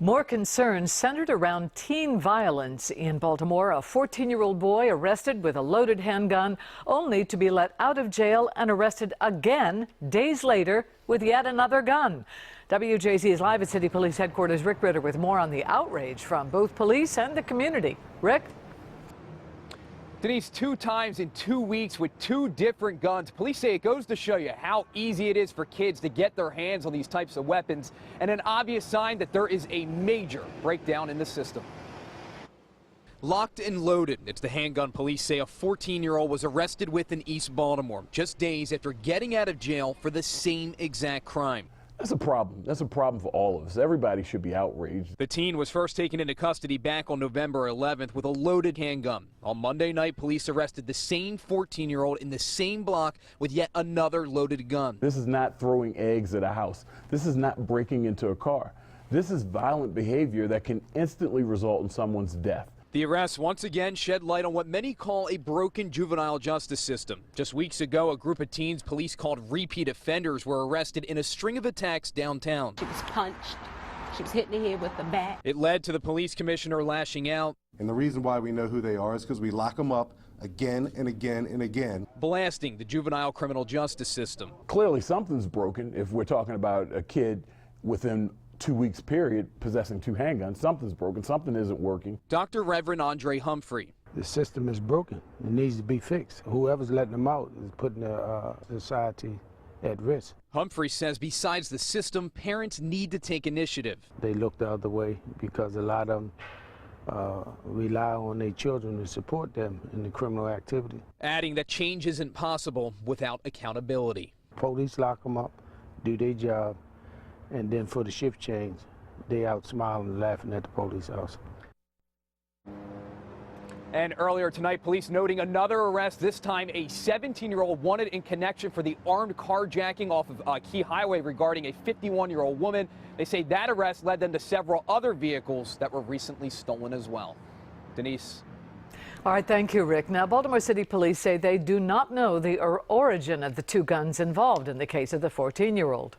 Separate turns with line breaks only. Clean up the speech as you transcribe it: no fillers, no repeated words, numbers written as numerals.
More concerns centered around teen violence in Baltimore. A 14-year-old boy arrested with a loaded handgun, only to be let out of jail and arrested again days later with yet another gun. WJZ is live at City Police Headquarters. Rick Ritter with more on the outrage from both police and the community. Rick?
Denise, 2 times in 2 weeks with 2 different guns. Police say it goes to show you how easy it is for kids to get their hands on these types of weapons, and an obvious sign that there is a major breakdown in the system.
Locked and loaded, it's the handgun police say a 14-year-old was arrested with in East Baltimore just days after getting out of jail for the same exact crime.
That's a problem. That's a problem for all of us. Everybody should be outraged.
The teen was first taken into custody back on November 11th with a loaded handgun. On Monday night, police arrested the same 14-year-old in the same block with yet another loaded gun.
This is not throwing eggs at a house. This is not breaking into a car. This is violent behavior that can instantly result in someone's death.
The arrests once again shed light on what many call a broken juvenile justice system. Just weeks ago, a group of teens police called repeat offenders were arrested in a string of attacks downtown.
She was punched. She was hit in the head with the bat.
It led to the police commissioner lashing out.
And the reason why we know who they are is because we lock them up again and again and again.
Blasting the juvenile criminal justice system.
Clearly something's broken if we're talking about a kid within 2 weeks period possessing 2 handguns. Something's broken. Something isn't working.
Dr. Reverend Andre Humphrey.
The system is broken. It needs to be fixed. Whoever's letting them out is putting the society at risk.
Humphrey says besides the system, parents need to take initiative.
They look the other way because a lot of them rely on their children to support them in the criminal activity.
Adding that change isn't possible without accountability.
Police lock them up, do their job, and then for the shift change, they out smiling and laughing at the police officer.
And earlier tonight, police noting another arrest, this time a 17-year-old wanted in connection for the armed carjacking off of Key Highway regarding a 51-year-old woman. They say that arrest led them to several other vehicles that were recently stolen as well. Denise.
All right, thank you, Rick. Now, Baltimore City Police say they do not know the origin of the 2 guns involved in the case of the 14-year-old.